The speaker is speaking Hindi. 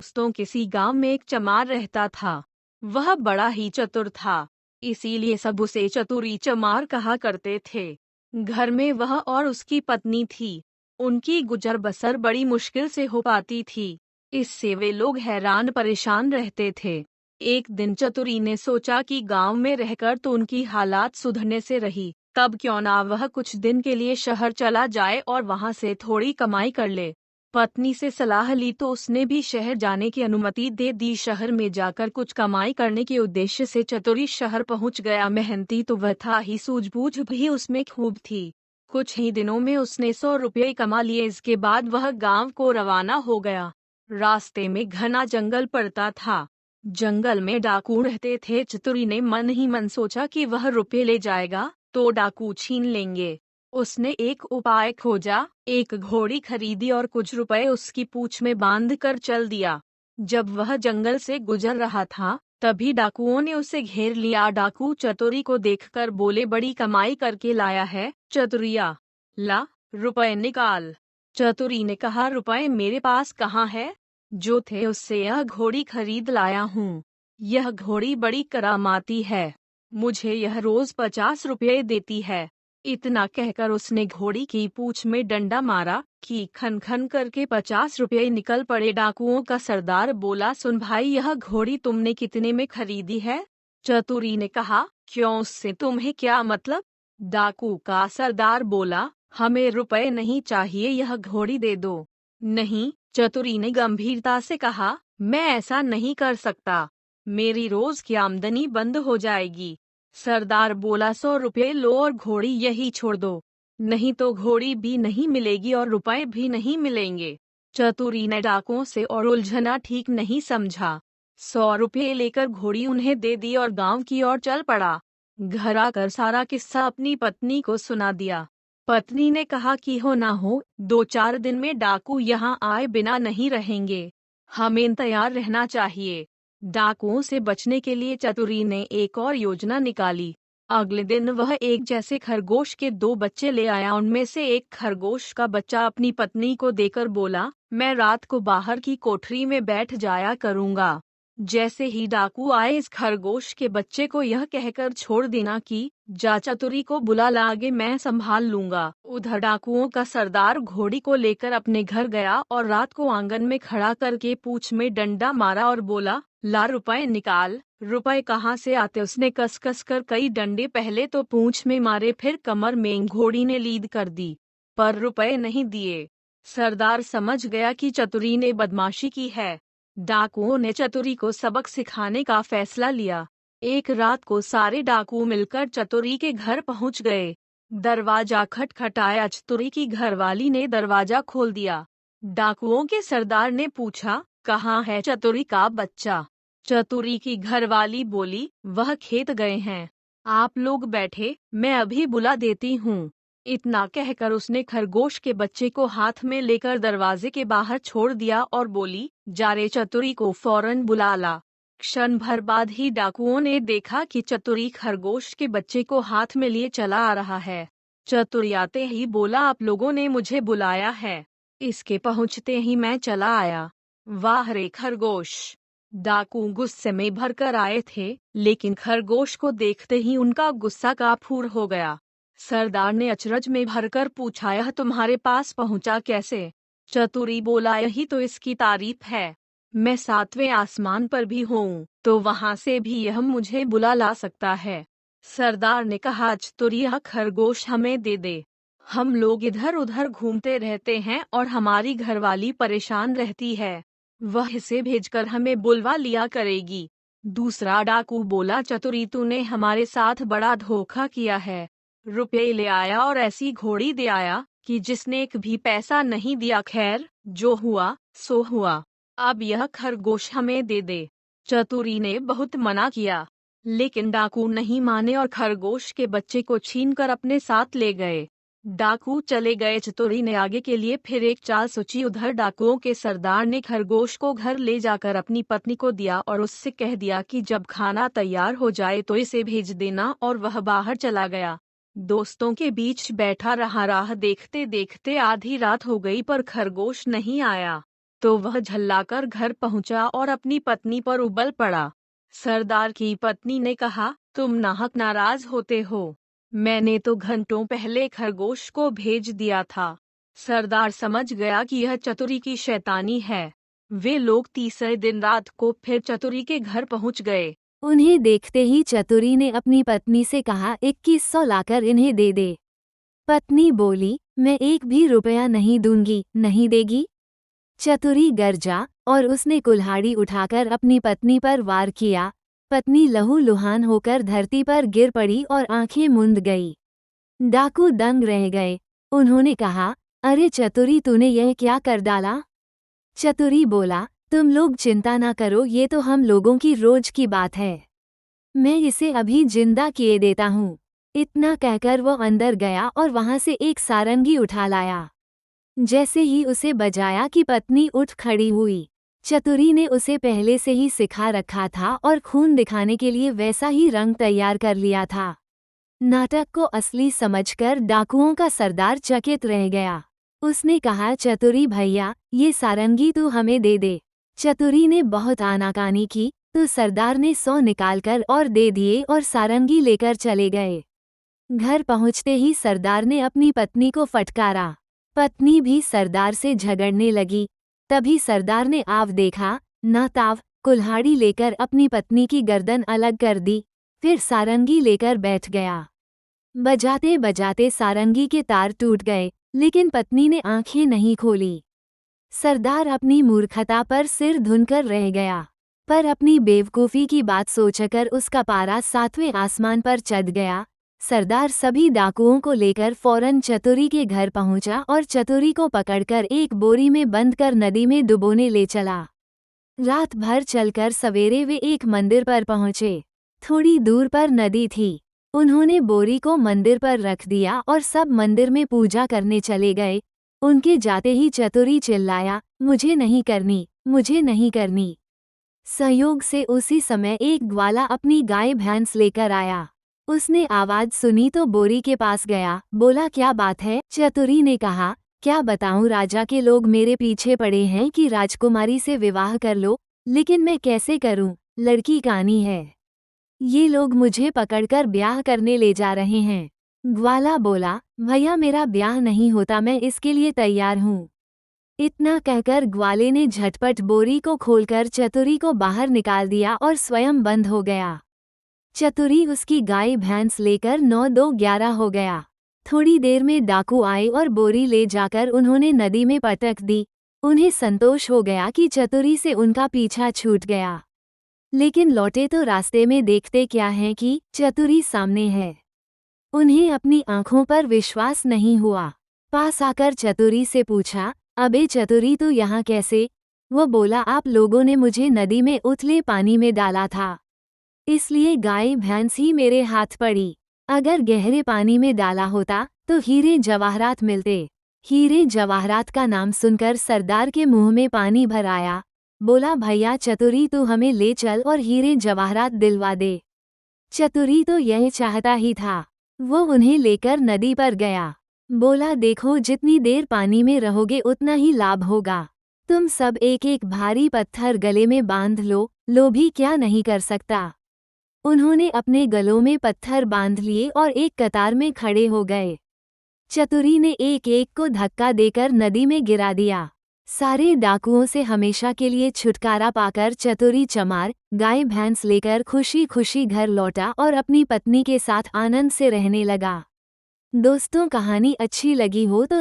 दोस्तों, किसी गांव में एक चमार रहता था। वह बड़ा ही चतुर था, इसीलिए सब उसे चतुरी चमार कहा करते थे। घर में वह और उसकी पत्नी थी। उनकी गुजर बसर बड़ी मुश्किल से हो पाती थी। इससे वे लोग हैरान परेशान रहते थे। एक दिन चतुरी ने सोचा कि गांव में रहकर तो उनकी हालात सुधरने से रही, तब क्यों ना वह कुछ दिन के लिए शहर चला जाए और वहां से थोड़ी कमाई कर ले। पत्नी से सलाह ली तो उसने भी शहर जाने की अनुमति दे दी। शहर में जाकर कुछ कमाई करने के उद्देश्य से चतुरी शहर पहुंच गया। मेहनती तो वह था ही, सूझबूझ भी उसमें खूब थी। कुछ ही दिनों में उसने 100 रुपये कमा लिए। इसके बाद वह गांव को रवाना हो गया। रास्ते में घना जंगल पड़ता था। जंगल में डाकू रहते थे। चतुरी ने मन ही मन सोचा कि वह रुपये ले जाएगा तो डाकू छीन लेंगे। उसने एक उपाय खोजा, एक घोड़ी खरीदी और कुछ रुपए उसकी पूंछ में बांध कर चल दिया। जब वह जंगल से गुजर रहा था, तभी डाकुओं ने उसे घेर लिया। डाकू चतुरी को देखकर बोले, बड़ी कमाई करके लाया है चतुरिया, ला रुपए निकाल। चतुरी ने कहा, रुपए मेरे पास कहाँ है? जो थे उससे यह घोड़ी खरीद लाया हूँ। यह घोड़ी बड़ी करामाती है, मुझे यह रोज 50 रुपये देती है। इतना कहकर उसने घोड़ी की पूंछ में डंडा मारा कि खन खन करके 50 रुपये निकल पड़े। डाकुओं का सरदार बोला, सुन भाई, यह घोड़ी तुमने कितने में खरीदी है? चतुरी ने कहा, क्यों, उससे तुम्हें क्या मतलब? डाकू का सरदार बोला, हमें रुपए नहीं चाहिए, यह घोड़ी दे दो। नहीं, चतुरी ने गंभीरता से कहा, मैं ऐसा नहीं कर सकता, मेरी रोज की आमदनी बंद हो जाएगी। सरदार बोला, 100 रुपये लो और घोड़ी यही छोड़ दो, नहीं तो घोड़ी भी नहीं मिलेगी और रुपए भी नहीं मिलेंगे। चतुरी ने डाकुओं से और उलझना ठीक नहीं समझा। 100 रुपये लेकर घोड़ी उन्हें दे दी और गांव की ओर चल पड़ा। घर आकर सारा किस्सा अपनी पत्नी को सुना दिया। पत्नी ने कहा कि हो ना हो, 2-4 दिन में डाकू यहाँ आए बिना नहीं रहेंगे, हमें तैयार रहना चाहिए। डाकुओं से बचने के लिए चतुरी ने एक और योजना निकाली। अगले दिन वह एक जैसे खरगोश के 2 बच्चे ले आया। उनमें से एक खरगोश का बच्चा अपनी पत्नी को देकर बोला, मैं रात को बाहर की कोठरी में बैठ जाया करूंगा। जैसे ही डाकू आए, इस खरगोश के बच्चे को यह कहकर छोड़ देना कि जा चतुरी को बुला ला, आगे मैं संभाल लूंगा। उधर डाकुओं का सरदार घोड़ी को लेकर अपने घर गया और रात को आंगन में खड़ा करके पूंछ में डंडा मारा और बोला, ला रुपए निकाल। रुपए कहाँ से आते? उसने कस कस कर कई डंडे पहले तो पूंछ में मारे, फिर कमर में। घोड़ी ने लीद कर दी, पर रुपए नहीं दिए। सरदार समझ गया कि चतुरी ने बदमाशी की है। डाकुओं ने चतुरी को सबक सिखाने का फैसला लिया। एक रात को सारे डाकू मिलकर चतुरी के घर पहुंच गए। दरवाजा खटखटाया। चतुरी की घरवाली ने दरवाजा खोल दिया। डाकुओं के सरदार ने पूछा, कहाँ है चतुरी का बच्चा? चतुरी की घरवाली बोली, वह खेत गए हैं, आप लोग बैठे, मैं अभी बुला देती हूँ। इतना कहकर उसने खरगोश के बच्चे को हाथ में लेकर दरवाजे के बाहर छोड़ दिया और बोली, जा रे, चतुरी को फौरन बुला ला। क्षण भर बाद ही डाकुओं ने देखा कि चतुरी खरगोश के बच्चे को हाथ में लिए चला आ रहा है। चतुरी आते ही बोला, आप लोगों ने मुझे बुलाया है। इसके पहुंचते ही मैं चला आया। वाह रे खरगोश! डाकू गुस्से में भरकर आए थे, लेकिन खरगोश को देखते ही उनका गुस्सा काफूर हो गया। सरदार ने अचरज में भरकर पूछा, यह तुम्हारे पास पहुंचा कैसे? चतुरी बोला, यही तो इसकी तारीफ है, मैं 7वें आसमान पर भी हूँ, तो वहां से भी यह मुझे बुला ला सकता है। सरदार ने कहा, चतुरी, यह खरगोश हमें दे दे, हम लोग इधर उधर घूमते रहते हैं और हमारी घरवाली परेशान रहती है, वह इसे भेजकर हमें बुलवा लिया करेगी। दूसरा डाकू बोला, चतुरी, तूने हमारे साथ बड़ा धोखा किया है, रुपये ले आया और ऐसी घोड़ी दे आया कि जिसने एक भी पैसा नहीं दिया। खैर, जो हुआ सो हुआ, अब यह खरगोश हमें दे दे। चतुरी ने बहुत मना किया, लेकिन डाकू नहीं माने और खरगोश के बच्चे को छीनकर अपने साथ ले गए। डाकू चले गए। चतुरी ने आगे के लिए फिर एक चाल सोची। उधर डाकुओं के सरदार ने खरगोश को घर ले जाकर अपनी पत्नी को दिया और उससे कह दिया कि जब खाना तैयार हो जाए तो इसे भेज देना, और वह बाहर चला गया। दोस्तों के बीच बैठा रहा। राह देखते देखते आधी रात हो गई पर खरगोश नहीं आया। तो वह झल्लाकर घर पहुंचा और अपनी पत्नी पर उबल पड़ा। सरदार की पत्नी ने कहा, तुम नाहक नाराज होते हो। मैंने तो घंटों पहले खरगोश को भेज दिया था। सरदार समझ गया कि यह चतुरी की शैतानी है। वे लोग तीसरे दिन रात को फिर चतुरी के घर पहुंच गए। उन्हें देखते ही चतुरी ने अपनी पत्नी से कहा, 2100 लाकर इन्हें दे दे। पत्नी बोली, मैं एक भी रुपया नहीं दूंगी। नहीं देगी? चतुरी गरजा और उसने कुल्हाड़ी उठाकर अपनी पत्नी पर वार किया। पत्नी लहूलुहान होकर धरती पर गिर पड़ी और आंखें मूंद गई। डाकू दंग रह गए। उन्होंने कहा, अरे चतुरी, तूने यह क्या कर डाला? चतुरी बोला, तुम लोग चिंता ना करो, ये तो हम लोगों की रोज की बात है। मैं इसे अभी जिंदा किए देता हूँ। इतना कहकर वो अंदर गया और वहां से एक सारंगी उठा लाया। जैसे ही उसे बजाया कि पत्नी उठ खड़ी हुई। चतुरी ने उसे पहले से ही सिखा रखा था और खून दिखाने के लिए वैसा ही रंग तैयार कर लिया था। नाटक को असली समझकर डाकुओं का सरदार चकित रह गया। उसने कहा, चतुरी भैया, ये सारंगी तू हमें दे दे। चतुरी ने बहुत आनाकानी की तो सरदार ने 100 निकालकर और दे दिए और सारंगी लेकर चले गए। घर पहुंचते ही सरदार ने अपनी पत्नी को फटकारा। पत्नी भी सरदार से झगड़ने लगी। तभी सरदार ने आव देखा ना ताव, कुल्हाड़ी लेकर अपनी पत्नी की गर्दन अलग कर दी, फिर सारंगी लेकर बैठ गया। बजाते बजाते सारंगी के तार टूट गए, लेकिन पत्नी ने आंखें नहीं खोली। सरदार अपनी मूर्खता पर सिर धुनकर रह गया, पर अपनी बेवकूफ़ी की बात सोचकर उसका पारा 7वें आसमान पर चढ़ गया। सरदार सभी डाकुओं को लेकर फौरन चतुरी के घर पहुंचा और चतुरी को पकड़कर एक बोरी में बंद कर नदी में डुबोने ले चला। रात भर चलकर सवेरे वे एक मंदिर पर पहुंचे। थोड़ी दूर पर नदी थी। उन्होंने बोरी को मंदिर पर रख दिया और सब मंदिर में पूजा करने चले गए। उनके जाते ही चतुरी चिल्लाया, मुझे नहीं करनी, मुझे नहीं करनी। सहयोग से उसी समय एक ग्वाला अपनी गाय भैंस लेकर आया। उसने आवाज सुनी तो बोरी के पास गया, बोला, क्या बात है? चतुरी ने कहा, क्या बताऊं, राजा के लोग मेरे पीछे पड़े हैं कि राजकुमारी से विवाह कर लो, लेकिन मैं कैसे करूं? लड़की कानी है। ये लोग मुझे पकड़कर ब्याह करने ले जा रहे हैं। ग्वाला बोला, भैया मेरा ब्याह नहीं होता, मैं इसके लिए तैयार हूँ। इतना कहकर ग्वाले ने झटपट बोरी को खोलकर चतुरी को बाहर निकाल दिया और स्वयं बंद हो गया। चतुरी उसकी गाय भैंस लेकर 9-2-11 हो गया। थोड़ी देर में डाकू आए और बोरी ले जाकर उन्होंने नदी में पटक दी। उन्हें संतोष हो गया कि चतुरी से उनका पीछा छूट गया, लेकिन लौटे तो रास्ते में देखते क्या हैं कि चतुरी सामने है। उन्हें अपनी आंखों पर विश्वास नहीं हुआ। पास आकर चतुरी से पूछा, अबे चतुरी, तू यहाँ कैसे? वो बोला, आप लोगों ने मुझे नदी में उथले पानी में डाला था, इसलिए गाय भैंस ही मेरे हाथ पड़ी। अगर गहरे पानी में डाला होता तो हीरे जवाहरात मिलते। हीरे जवाहरात का नाम सुनकर सरदार के मुंह में पानी भर आया। बोला, भैया चतुरी, तू हमें ले चल और हीरे जवाहरात दिलवा दे। चतुरी तो यह चाहता ही था। वो उन्हें लेकर नदी पर गया। बोला, देखो, जितनी देर पानी में रहोगे उतना ही लाभ होगा। तुम सब एक एक भारी पत्थर गले में बांध लो, लोभी क्या नहीं कर सकता। उन्होंने अपने गलों में पत्थर बांध लिए और एक कतार में खड़े हो गए। चतुरी ने एक एक को धक्का देकर नदी में गिरा दिया। सारे डाकुओं से हमेशा के लिए छुटकारा पाकर चतुरी चमार गाय भैंस लेकर खुशी खुशी घर लौटा और अपनी पत्नी के साथ आनंद से रहने लगा। दोस्तों, कहानी अच्छी लगी हो तो